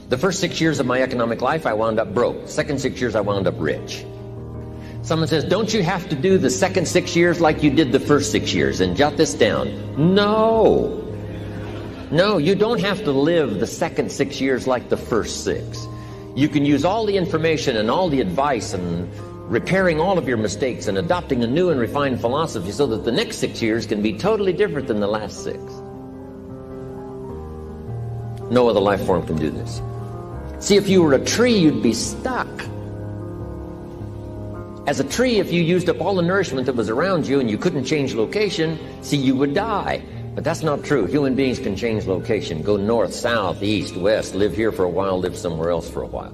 The first 6 years of my economic life, I wound up broke. Second 6 years, I wound up rich. Someone says, don't you have to do the second 6 years like you did the first 6 years? And jot this down. No. No, you don't have to live the second 6 years like the first 6. You can use all the information and all the advice and repairing all of your mistakes and adopting a new and refined philosophy so that the next 6 years can be totally different than the last 6. No other life form can do this. See, if you were a tree, you'd be stuck. As a tree, if you used up all the nourishment that was around you and you couldn't change location, see, you would die. But that's not true. Human beings can change location, go north, south, east, west, live here for a while, live somewhere else for a while.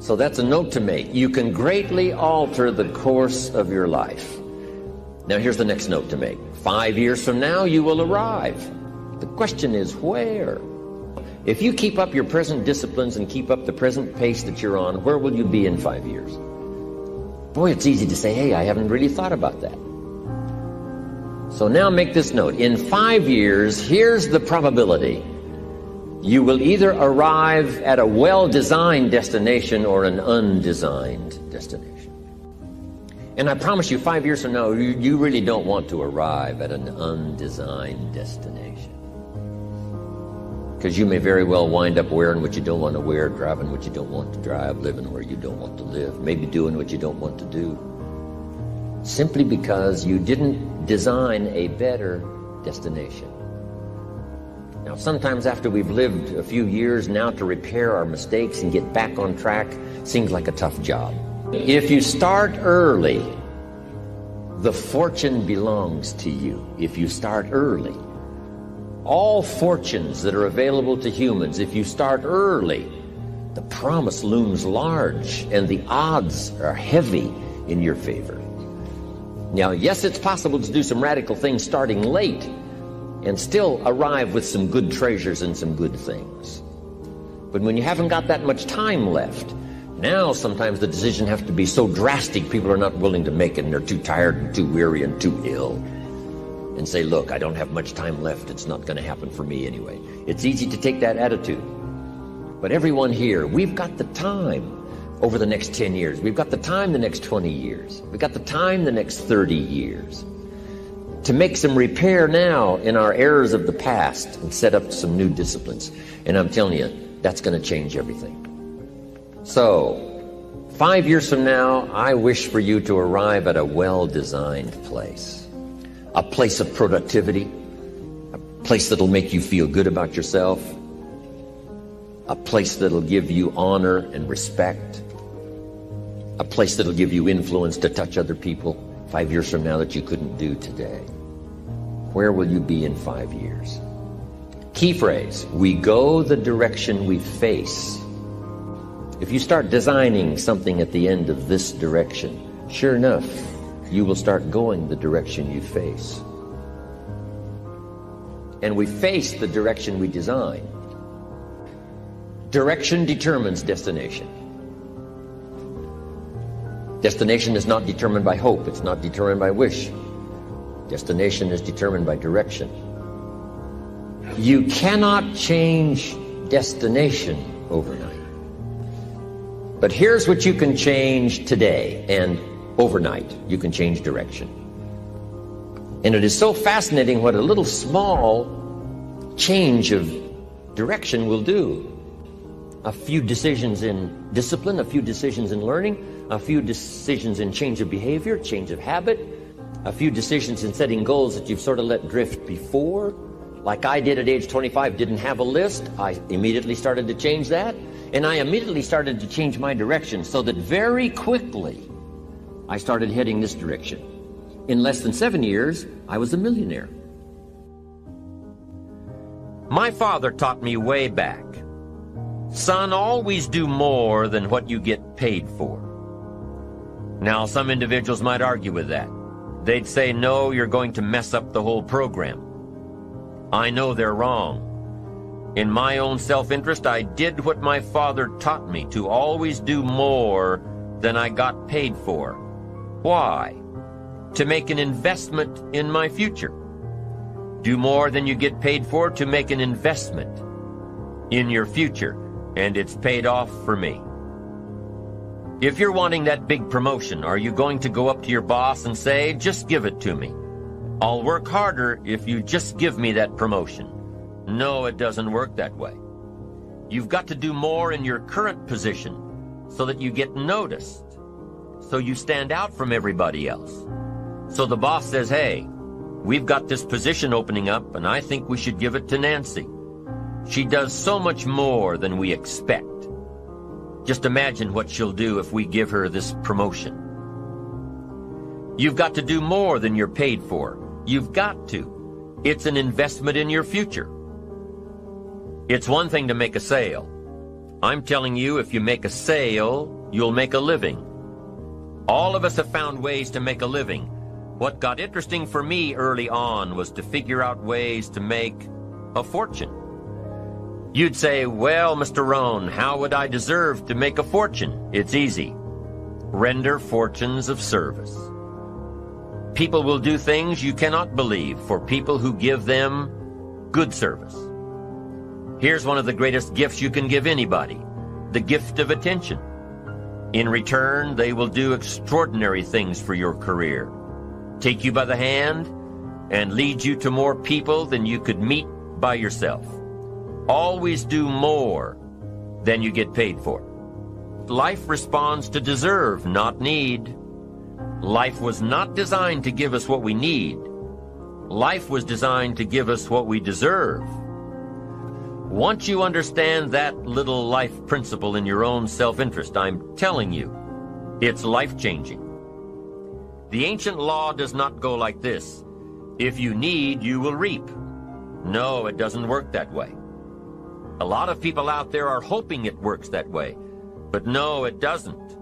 So that's a note to make. You can greatly alter the course of your life. Now here's the next note to make. 5 years from now, you will arrive. The question is where? If you keep up your present disciplines and keep up the present pace that you're on, where will you be in 5 years? Boy, it's easy to say, hey, I haven't really thought about that. So now make this note. In 5 years, here's the probability. You will either arrive at a well-designed destination or an undesigned destination. And I promise you, 5 years from now, you really don't want to arrive at an undesigned destination. Because you may very well wind up wearing what you don't want to wear, driving what you don't want to drive, living where you don't want to live, maybe doing what you don't want to do. Simply because you didn't design a better destination. Now, sometimes after we've lived a few years, now to repair our mistakes and get back on track seems like a tough job. If you start early, the fortune belongs to you. If you start early, all fortunes that are available to humans, if you start early, the promise looms large and the odds are heavy in your favor. Now, yes, it's possible to do some radical things starting late and still arrive with some good treasures and some good things. But when you haven't got that much time left, now sometimes the decision has to be so drastic people are not willing to make it and they're too tired and too weary and too ill. And say, look, I don't have much time left. It's not going to happen for me anyway. It's easy to take that attitude. But everyone here, we've got the time over the next 10 years. We've got the time the next 20 years. We've got the time the next 30 years to make some repair now in our errors of the past and set up some new disciplines. And I'm telling you, that's going to change everything. So, 5 years from now, I wish for you to arrive at a well-designed place. A place of productivity, a place that'll make you feel good about yourself, a place that'll give you honor and respect, a place that'll give you influence to touch other people 5 years from now that you couldn't do today. Where will you be in 5 years? Key phrase, we go the direction we face. If you start designing something at the end of this direction, sure enough, you will start going the direction you face. And we face the direction we design. Direction determines destination. Destination is not determined by hope. It's not determined by wish. Destination is determined by direction. You cannot change destination overnight. But here's what you can change today, and overnight, you can change direction. And it is so fascinating what a little small change of direction will do. A few decisions in discipline, a few decisions in learning, a few decisions in change of behavior, change of habit, a few decisions in setting goals that you've sort of let drift before. Like I did at age 25, didn't have a list. I immediately started to change that. And I immediately started to change my direction so that very quickly I started heading this direction. In less than 7 years, I was a millionaire. My father taught me way back, son, always do more than what you get paid for. Now, some individuals might argue with that. They'd say, no, you're going to mess up the whole program. I know they're wrong. In my own self-interest, I did what my father taught me, to always do more than I got paid for. Why? To make an investment in my future. Do more than you get paid for to make an investment in your future. and it's paid off for me. If you're wanting that big promotion, are you going to go up to your boss and say, just give it to me? I'll work harder if you just give me that promotion. No, it doesn't work that way. You've got to do more in your current position so that you get noticed, so you stand out from everybody else. So the boss says, hey, we've got this position opening up, and I think we should give it to Nancy. She does so much more than we expect. Just imagine what she'll do if we give her this promotion. You've got to do more than you're paid for. You've got to. It's an investment in your future. It's one thing to make a sale. I'm telling you, if you make a sale, you'll make a living. All of us have found ways to make a living. What got interesting for me early on was to figure out ways to make a fortune. You'd say, well, Mr. Rohn, how would I deserve to make a fortune? It's easy. Render fortunes of service. People will do things you cannot believe for people who give them good service. Here's one of the greatest gifts you can give anybody, the gift of attention. In return, they will do extraordinary things for your career, take you by the hand, and lead you to more people than you could meet by yourself. Always do more than you get paid for. Life responds to deserve, not need. Life was not designed to give us what we need. Life was designed to give us what we deserve. Once you understand that little life principle in your own self-interest, I'm telling you, it's life-changing. The ancient law does not go like this. If you need, you will reap. No, it doesn't work that way. A lot of people out there are hoping it works that way, but no, it doesn't.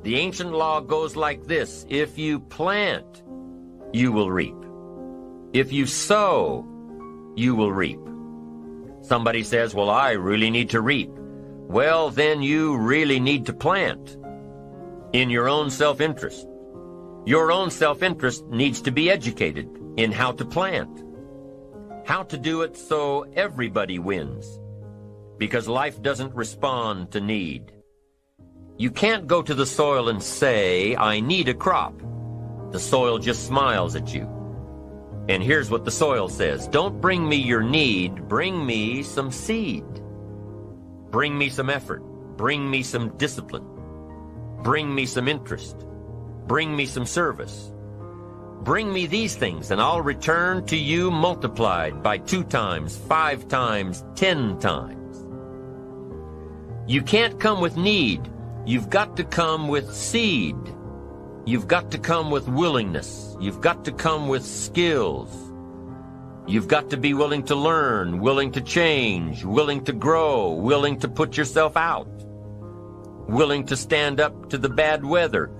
The ancient law goes like this. If you plant, you will reap. If you sow, you will reap. Somebody says, well, I really need to reap. Well, then you really need to plant in your own self-interest. Your own self-interest needs to be educated in how to plant, how to do it so everybody wins. Because life doesn't respond to need. You can't go to the soil and say, I need a crop. The soil just smiles at you. And here's what the soil says. Don't bring me your need, bring me some seed. Bring me some effort. Bring me some discipline. Bring me some interest. Bring me some service. Bring me these things, and I'll return to you multiplied by 2 times, 5 times, 10 times. You can't come with need. You've got to come with seed. You've got to come with willingness. You've got to come with skills. You've got to be willing to learn, willing to change, willing to grow, willing to put yourself out, willing to stand up to the bad weather,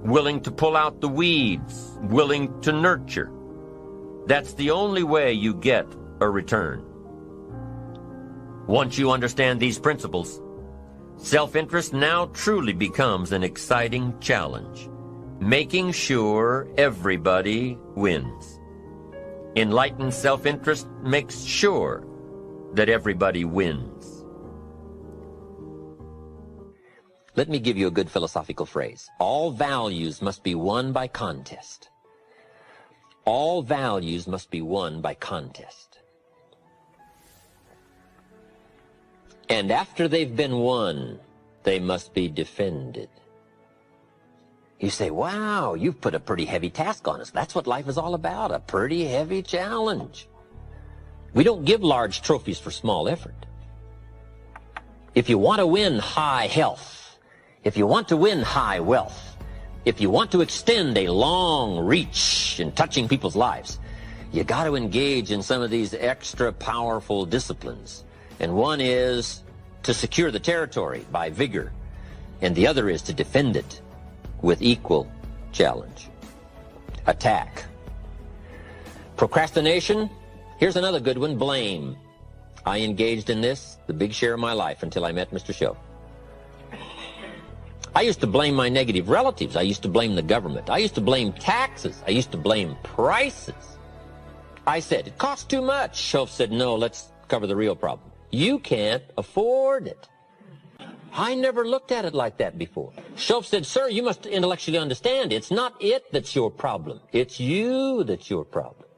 willing to pull out the weeds, willing to nurture. That's the only way you get a return. Once you understand these principles, self-interest now truly becomes an exciting challenge, making sure everybody wins. Enlightened self-interest makes sure that everybody wins. Let me give you a good philosophical phrase. All values must be won by contest. All values must be won by contest. And after they've been won, they must be defended. You say, wow, you've put a pretty heavy task on us. That's what life is all about, a pretty heavy challenge. We don't give large trophies for small effort. If you want to win high health, if you want to win high wealth, if you want to extend a long reach in touching people's lives, you got to engage in some of these extra powerful disciplines. And one is to secure the territory by vigor, and the other is to defend it with equal challenge. Attack. Procrastination. Here's another good one, blame. I engaged in this the big share of my life until I met Mr. Show. I used to blame my negative relatives. I used to blame the government. I used to blame taxes. I used to blame prices. I said, it costs too much. Shoaff said, no, let's cover the real problem. You can't afford it. I never looked at it like that before. Shoaff said, sir, you must intellectually understand. It's not it that's your problem. It's you that's your problem.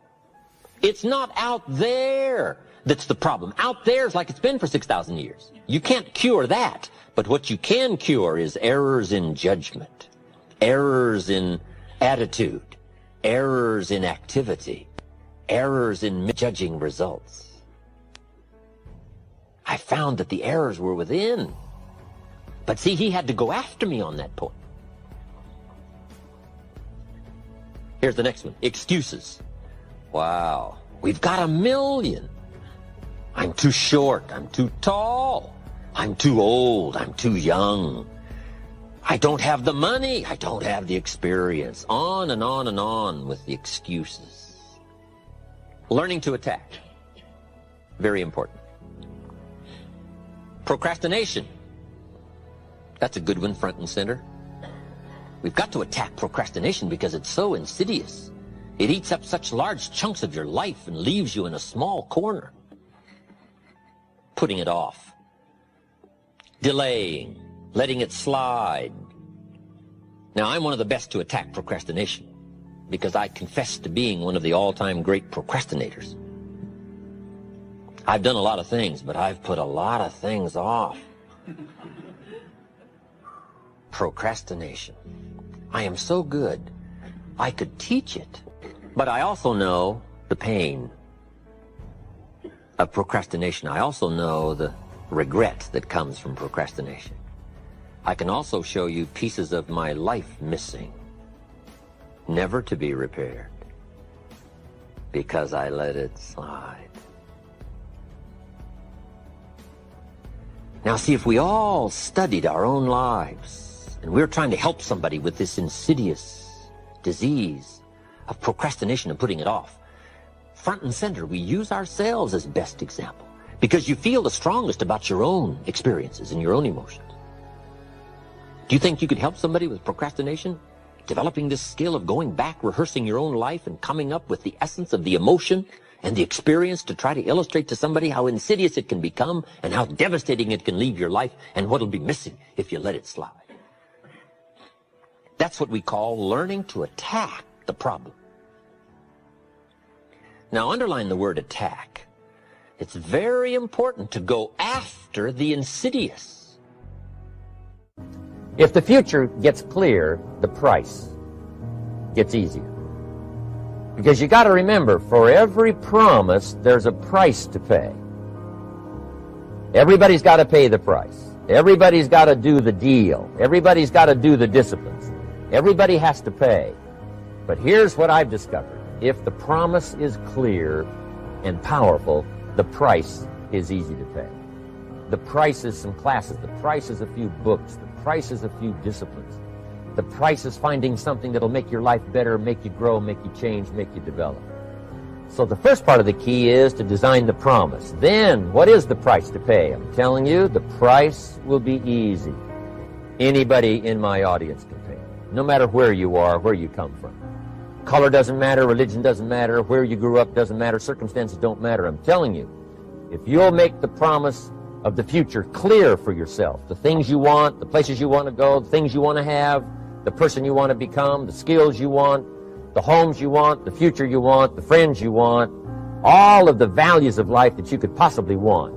It's not out there that's the problem. Out there is like it's been for 6,000 years. You can't cure that. But what you can cure is errors in judgment, errors in attitude, errors in activity, errors in judging results. I found that the errors were within. But see, he had to go after me on that point. Here's the next one. Excuses. Wow. We've got a million. I'm too short. I'm too tall. I'm too old. I'm too young. I don't have the money. I don't have the experience. On and on and on with the excuses. Learning to attack. Very important. Procrastination. That's a good one, front and center. We've got to attack procrastination because it's so insidious. It eats up such large chunks of your life and leaves you in a small corner. Putting it off. Delaying. Letting it slide. Now, I'm one of the best to attack procrastination because I confess to being one of the all-time great procrastinators. I've done a lot of things, but I've put a lot of things off. Procrastination. I am so good, I could teach it. But I also know the pain of procrastination. I also know the regret that comes from procrastination. I can also show you pieces of my life missing, never to be repaired, because I let it slide. Now see, if we all studied our own lives, and we're trying to help somebody with this insidious disease of procrastination and putting it off, front and center, we use ourselves as best example because you feel the strongest about your own experiences and your own emotions. Do you think you could help somebody with procrastination? Developing this skill of going back, rehearsing your own life and coming up with the essence of the emotion and the experience to try to illustrate to somebody how insidious it can become and how devastating it can leave your life and what'll be missing if you let it slide. That's what we call learning to attack the problem. Now, underline the word attack. It's very important to go after the insidious. If the future gets clear, the price gets easier. Because you got to remember, for every promise, there's a price to pay. Everybody's got to pay the price. Everybody's got to do the deal. Everybody's got to do the disciplines. Everybody has to pay. But here's what I've discovered. If the promise is clear and powerful, the price is easy to pay. The price is some classes. The price is a few books. The price is a few disciplines. The price is finding something that'll make your life better, make you grow, make you change, make you develop. So the first part of the key is to design the promise. Then, what is the price to pay? I'm telling you, the price will be easy. Anybody in my audience can pay. No matter where you are, where you come from. Color doesn't matter, religion doesn't matter, where you grew up doesn't matter, circumstances don't matter. I'm telling you, if you'll make the promise of the future clear for yourself, the things you want, the places you want to go, the things you want to have, the person you want to become, the skills you want, the homes you want, the future you want, the friends you want, all of the values of life that you could possibly want.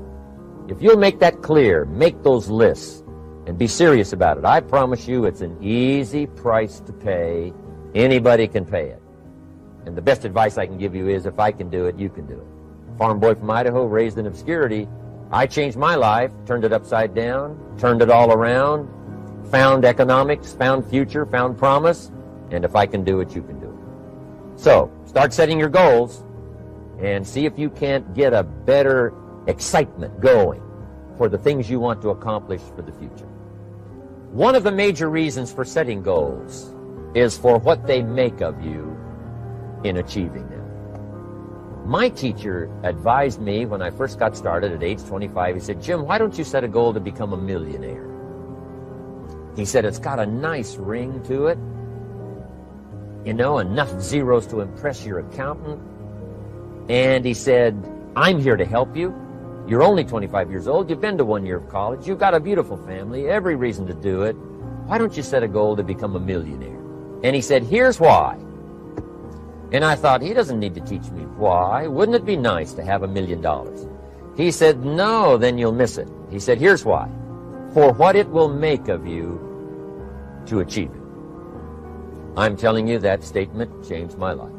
If you'll make that clear, make those lists, and be serious about it, I promise you it's an easy price to pay. Anybody can pay it. And the best advice I can give you is, if I can do it, you can do it. Farm boy from Idaho, raised in obscurity, I changed my life, turned it upside down, turned it all around, found economics, found future, found promise, and if I can do it, you can do it. So, start setting your goals and see if you can't get a better excitement going for the things you want to accomplish for the future. One of the major reasons for setting goals is for what they make of you in achieving them. My teacher advised me when I first got started at age 25, he said, Jim, why don't you set a goal to become a millionaire? He said, it's got a nice ring to it, you know, enough zeros to impress your accountant. And he said, I'm here to help you. You're only 25 years old. You've been to 1 year of college. You've got a beautiful family, every reason to do it. Why don't you set a goal to become a millionaire? And he said, here's why. And I thought, he doesn't need to teach me why. Wouldn't it be nice to have $1 million? He said, no, then you'll miss it. He said, here's why. For what it will make of you to achieve it. I'm telling you, that statement changed my life.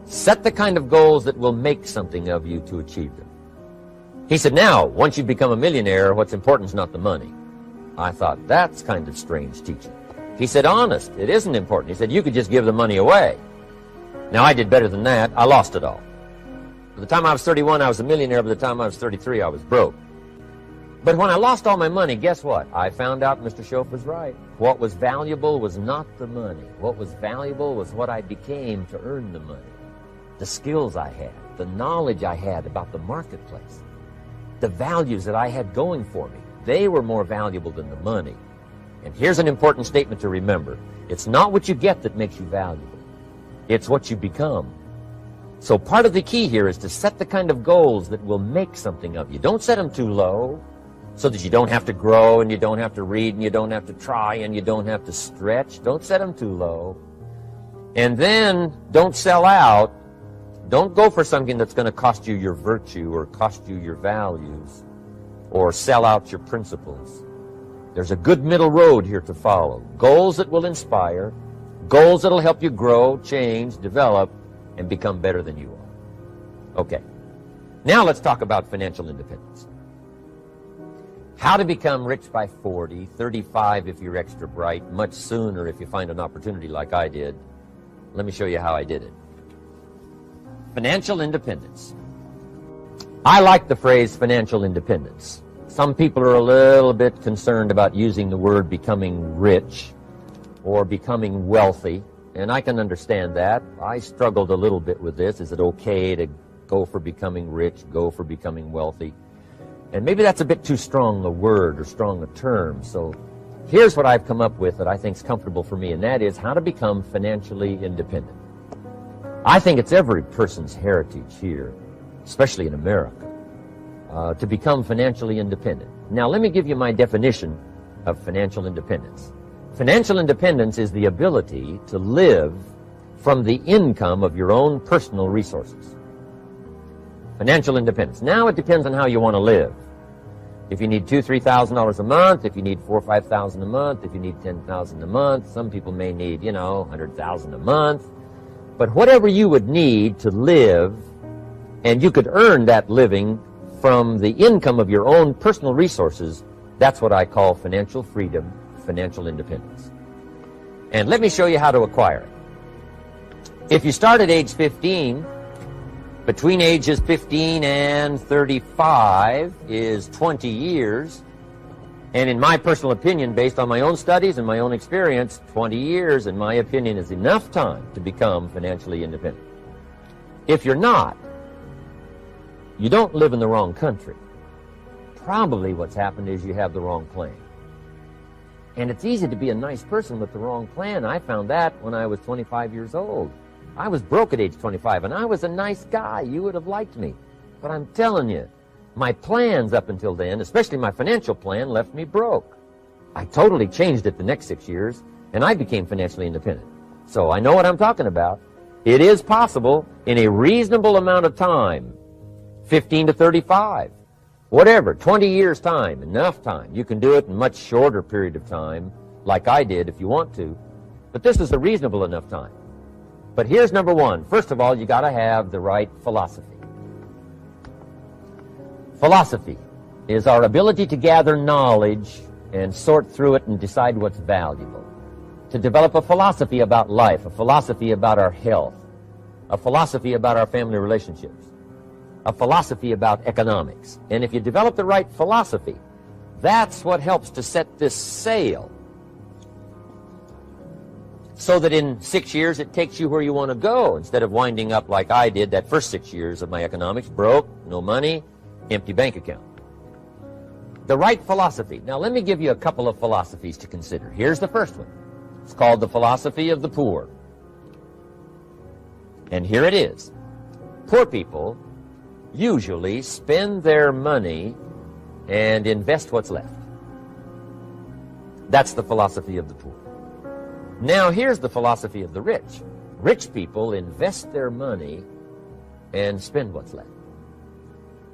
Set the kind of goals that will make something of you to achieve them. He said, now, once you become a millionaire, what's important is not the money. I thought, that's kind of strange teaching. He said, honest, it isn't important. He said, you could just give the money away. Now, I did better than that. I lost it all. By the time I was 31, I was a millionaire. By the time I was 33, I was broke. But when I lost all my money, guess what? I found out Mr. Shoaff was right. What was valuable was not the money. What was valuable was what I became to earn the money. The skills I had, the knowledge I had about the marketplace, the values that I had going for me. They were more valuable than the money. And here's an important statement to remember. It's not what you get that makes you valuable. It's what you become. So part of the key here is to set the kind of goals that will make something of you. Don't set them too low so that you don't have to grow and you don't have to read and you don't have to try and you don't have to stretch. Don't set them too low. And then don't sell out. Don't go for something that's going to cost you your virtue or cost you your values or sell out your principles. There's a good middle road here to follow. Goals that will inspire, goals that will help you grow, change, develop, and become better than you are. Okay. Now let's talk about financial independence. How to become rich by 40, 35 if you're extra bright, much sooner if you find an opportunity like I did. Let me show you how I did it. Financial independence. I like the phrase financial independence. Some people are a little bit concerned about using the word becoming rich or becoming wealthy, and I can understand that. I struggled a little bit with this. Is it okay to go for becoming rich, go for becoming wealthy? And maybe that's a bit too strong a word or strong a term. So here's what I've come up with that I think is comfortable for me, and that is how to become financially independent. I think it's every person's heritage here, especially in America, to become financially independent. Now, let me give you my definition of financial independence. Financial independence is the ability to live from the income of your own personal resources. Financial independence. Now it depends on how you want to live. If you need $2,000, $3,000 a month, if you need $4,000 or $5,000 a month, if you need $10,000 a month, some people may need, $100,000 a month. But whatever you would need to live, and you could earn that living from the income of your own personal resources, that's what I call financial freedom, financial independence. And let me show you how to acquire it. If you start at age 15, between ages 15 and 35 is 20 years. And in my personal opinion, based on my own studies and my own experience, 20 years, in my opinion, is enough time to become financially independent. If you're not, you don't live in the wrong country. Probably what's happened is you have the wrong plan. And it's easy to be a nice person with the wrong plan. I found that when I was 25 years old. I was broke at age 25, and I was a nice guy. You would have liked me. But I'm telling you, my plans up until then, especially my financial plan, left me broke. I totally changed it the next 6 years, and I became financially independent. So I know what I'm talking about. It is possible in a reasonable amount of time, 15 to 35, whatever, 20 years' time, enough time. You can do it in a much shorter period of time, like I did if you want to. But this is a reasonable enough time. But here's number one. First of all, you got to have the right philosophy. Philosophy is our ability to gather knowledge and sort through it and decide what's valuable. To develop a philosophy about life, a philosophy about our health, a philosophy about our family relationships, a philosophy about economics. And if you develop the right philosophy, that's what helps to set this sail so that in 6 years it takes you where you want to go instead of winding up like I did that first 6 years of my economics, broke, no money, empty bank account. The right philosophy. Now let me give you a couple of philosophies to consider. Here's the first one. It's called the philosophy of the poor. And here it is. Poor people usually spend their money and invest what's left. That's the philosophy of the poor. Now here's the philosophy of the rich. Rich people invest their money and spend what's left.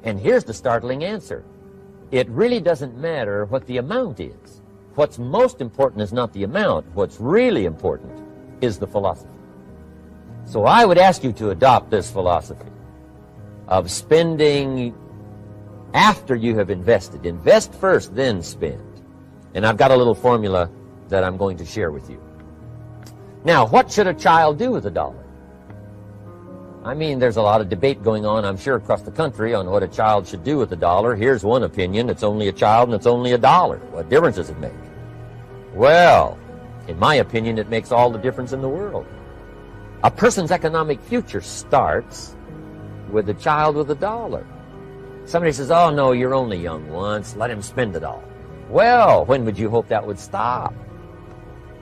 And here's the startling answer. It really doesn't matter what the amount is. What's most important is not the amount. What's really important is the philosophy. So I would ask you to adopt this philosophy of spending after you have invested. Invest first, then spend. And I've got a little formula that I'm going to share with you. Now, what should a child do with a dollar? I mean, there's a lot of debate going on, I'm sure, across the country on what a child should do with a dollar. Here's one opinion. It's only a child and it's only a dollar. What difference does it make? Well, in my opinion, it makes all the difference in the world. A person's economic future starts with a child with a dollar. Somebody says, oh, no, you're only young once. Let him spend it all. Well, when would you hope that would stop?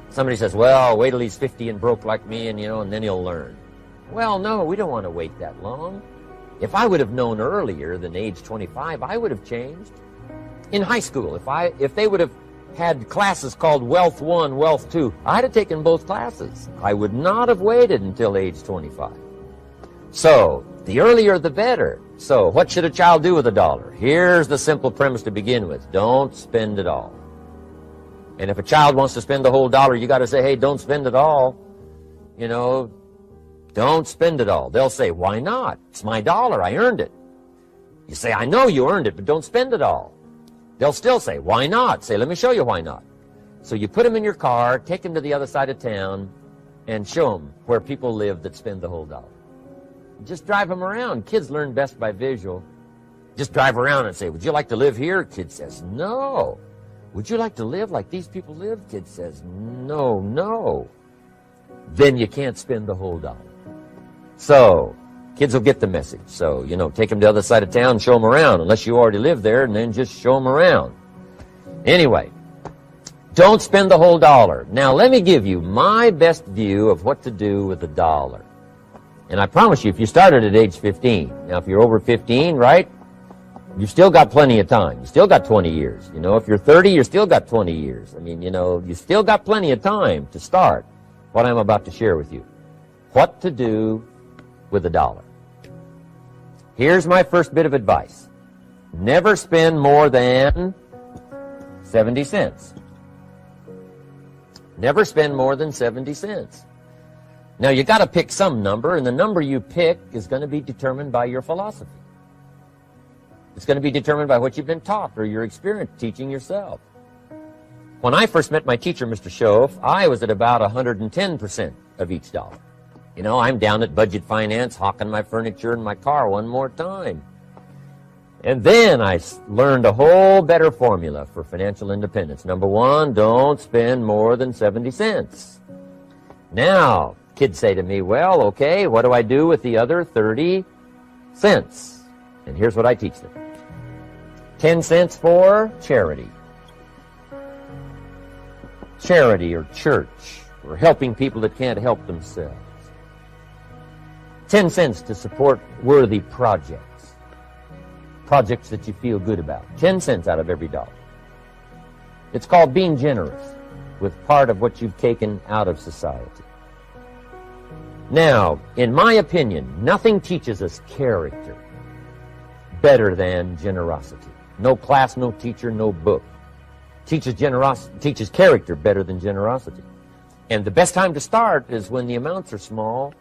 Somebody says, well, wait till he's 50 and broke like me, and then he'll learn. Well, no, we don't want to wait that long. If I would have known earlier than age 25, I would have changed. In high school, if they would have had classes called Wealth 1, Wealth 2, I'd have taken both classes. I would not have waited until age 25. So, the earlier the better. So, what should a child do with a dollar? Here's the simple premise to begin with. Don't spend it all. And if a child wants to spend the whole dollar, you got to say, hey, don't spend it all. Don't spend it all. They'll say, why not? It's my dollar. I earned it. You say, I know you earned it, but don't spend it all. They'll still say, why not? Say, let me show you why not. So you put them in your car, take them to the other side of town, and show them where people live that spend the whole dollar. Just drive them around. Kids learn best by visual. Just drive around and say, would you like to live here? Kid says, no. Would you like to live like these people live? Kid says, no, no. Then you can't spend the whole dollar. So, kids will get the message. So, take them to the other side of town, show them around, unless you already live there, and then just show them around. Anyway, don't spend the whole dollar. Now, let me give you my best view of what to do with a dollar. And I promise you, if you started at age 15, now if you're over 15, right, you've still got plenty of time. You still got 20 years. If you're 30, you still got 20 years. I mean, you still got plenty of time to start what I'm about to share with you. What to do with a dollar. Here's my first bit of advice. Never spend more than 70 cents. Never spend more than 70 cents. Now, you got to pick some number, and the number you pick is going to be determined by your philosophy. It's going to be determined by what you've been taught or your experience teaching yourself. When I first met my teacher, Mr. Schoaf, I was at about 110% of each dollar. I'm down at Budget Finance, hawking my furniture in my car one more time. And then I learned a whole better formula for financial independence. Number one, don't spend more than 70 cents. Now, kids say to me, well, okay, what do I do with the other 30 cents? And here's what I teach them. 10 cents for charity. Charity or church, or helping people that can't help themselves. 10 cents to support worthy projects. Projects that you feel good about. 10 cents out of every dollar. It's called being generous with part of what you've taken out of society. Now, in my opinion, nothing teaches us character better than generosity. No class, no teacher, no book teaches character better than generosity. And the best time to start is when the amounts are small.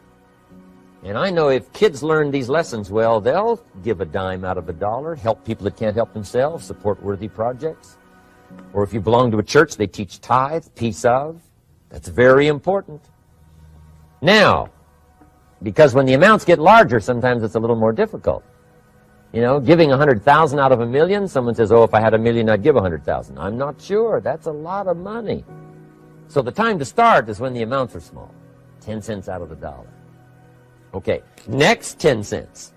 And I know if kids learn these lessons well, they'll give a dime out of a dollar, help people that can't help themselves, support worthy projects. Or if you belong to a church, they teach tithe, piece of. That's very important. Now, because when the amounts get larger, sometimes it's a little more difficult. Giving 100,000 out of a million, someone says, oh, if I had a million, I'd give 100,000. I'm not sure. That's a lot of money. So the time to start is when the amounts are small. 10 cents out of the dollar. Okay, next 10 cents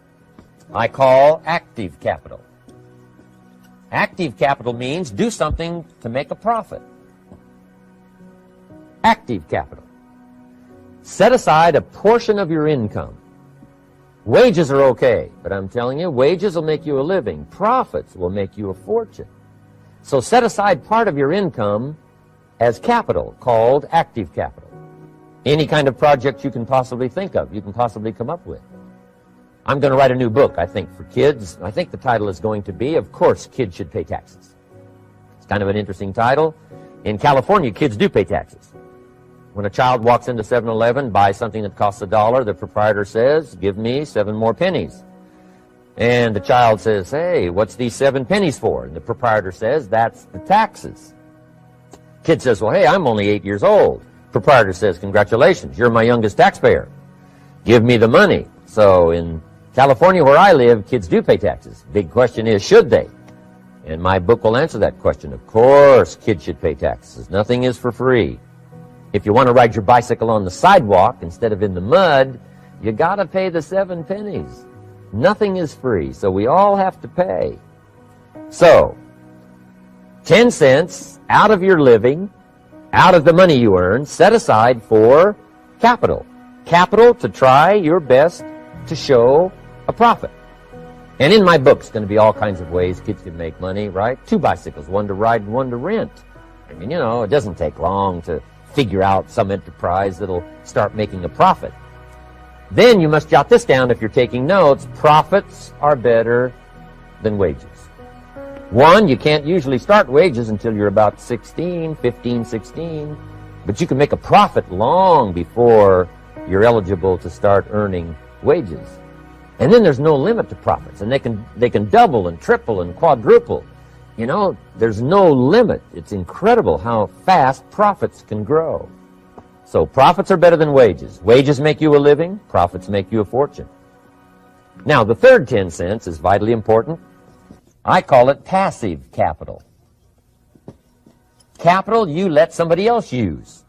I call active capital. Active capital means do something to make a profit. Active capital. Set aside a portion of your income Wages are okay, but I'm telling you, wages will make you a living. Profits will make you a fortune. So set aside part of your income as capital, called active capital. Any kind of project you can possibly think of, you can possibly come up with. I'm going to write a new book, I think, for kids. I think the title is going to be, Of Course Kids Should Pay Taxes. It's kind of an interesting title. In California, kids do pay taxes. When a child walks into 7-Eleven, buys something that costs $1, the proprietor says, give me 7 more pennies. And the child says, hey, what's these 7 pennies for? And the proprietor says, that's the taxes. Kid says, well, hey, I'm only 8 years old. Proprietor says, congratulations, you're my youngest taxpayer. Give me the money. So in California, where I live, kids do pay taxes. Big question is, should they? And my book will answer that question. Of course, kids should pay taxes. Nothing is for free. If you want to ride your bicycle on the sidewalk instead of in the mud, you got to pay the 7 pennies. Nothing is free, so we all have to pay. So, 10 cents out of your living, out of the money you earn, set aside for capital. Capital to try your best to show a profit. And in my book, it's going to be all kinds of ways kids can make money, right? 2 bicycles, one to ride and one to rent. I mean, you know, it doesn't take long to figure out some enterprise that'll start making a profit. Then you must jot this down if you're taking notes. Profits are better than wages. 1, you can't usually start wages until you're about 16, 15, 16. But you can make a profit long before you're eligible to start earning wages. And then there's no limit to profits. And they can double and triple and quadruple. You know, there's no limit. It's incredible how fast profits can grow. So profits are better than wages. Wages make you a living. Profits make you a fortune. Now, the third 10 cents is vitally important. I call it passive capital. Capital you let somebody else use.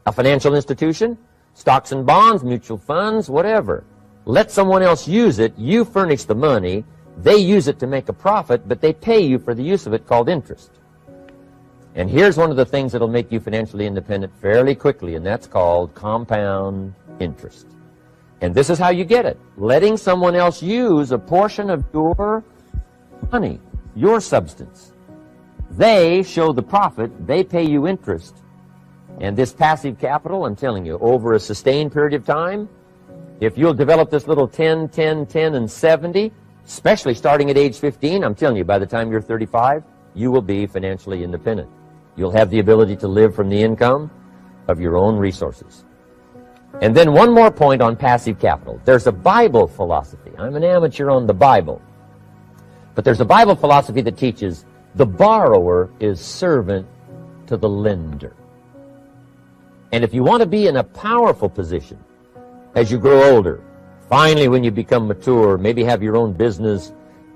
A financial institution, stocks and bonds, mutual funds, whatever. Let someone else use it. You furnish the money. They use it to make a profit, but they pay you for the use of it, called interest. And here's one of the things that'll make you financially independent fairly quickly, and that's called compound interest. And this is how you get it. Letting someone else use a portion of your money, your substance. They show the profit, they pay you interest. And this passive capital, I'm telling you, over a sustained period of time, if you'll develop this little 10, 10, 10, and 70, especially starting at age 15, I'm telling you, by the time you're 35, you will be financially independent. You'll have the ability to live from the income of your own resources. And then one more point on passive capital. There's a Bible philosophy. I'm an amateur on the Bible. But there's a Bible philosophy that teaches the borrower is servant to the lender. And if you want to be in a powerful position as you grow older, finally when you become mature, maybe have your own business,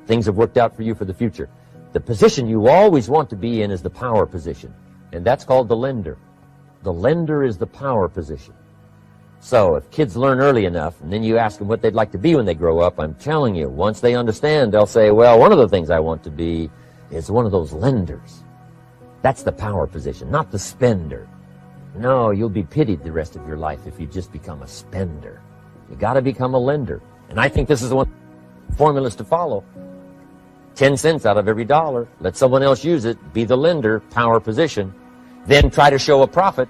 things have worked out for you for the future, the position you always want to be in is the power position. And that's called the lender. The lender is the power position. So if kids learn early enough, and then you ask them what they'd like to be when they grow up, I'm telling you, once they understand, they'll say, well, one of the things I want to be is one of those lenders. That's the power position, not the spender. No, you'll be pitied the rest of your life if you just become a spender. You got to become a lender. And I think this is one formulas to follow. 10 cents out of every dollar. Let someone else use it. Be the lender, power position. Then try to show a profit.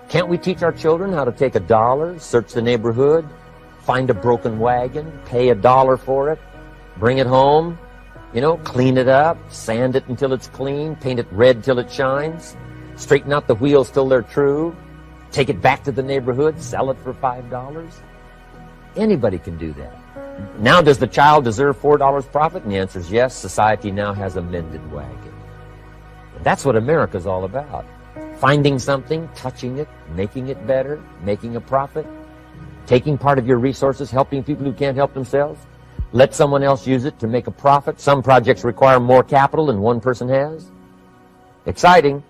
Can't we teach our children how to take $1, search the neighborhood, find a broken wagon, pay $1 for it, bring it home, you know, clean it up, sand it until it's clean, paint it red till it shines, straighten out the wheels till they're true, take it back to the neighborhood, sell it for $5? Anybody can do that. Now, does the child deserve $4 profit? And the answer is yes. Society now has a mended wagon. And that's what America's all about. Finding something, touching it, making it better, making a profit, taking part of your resources, helping people who can't help themselves. Let someone else use it to make a profit. Some projects require more capital than one person has. Exciting.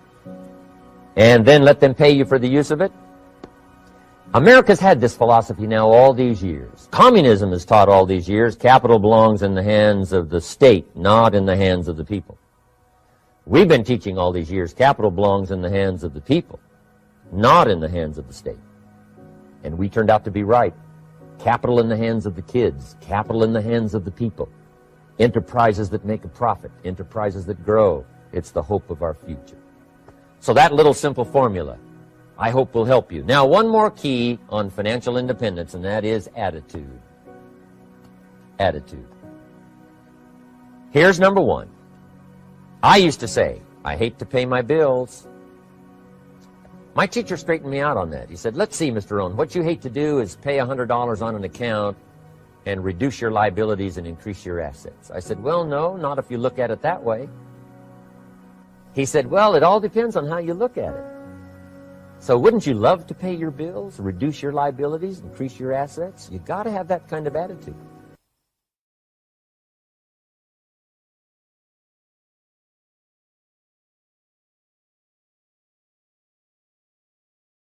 And then let them pay you for the use of it. America's had this philosophy now all these years. Communism has taught all these years capital belongs in the hands of the state, not in the hands of the people. We've been teaching all these years capital belongs in the hands of the people, not in the hands of the state. And we turned out to be right. capital in the hands of the kids, capital in the hands of the people, enterprises that make a profit, enterprises that grow. It's the hope of our future. So that little simple formula, I hope, will help you. Now, one more key on financial independence, and that is attitude. Attitude. Here's number one. I used to say, I hate to pay my bills. My teacher straightened me out on that. He said, let's see, Mr. Rohn, what you hate to do is pay $100 on an account and reduce your liabilities and increase your assets. I said, well, no, not if you look at it that way. He said, well, it all depends on how you look at it. So wouldn't you love to pay your bills, reduce your liabilities, increase your assets? You've got to have that kind of attitude.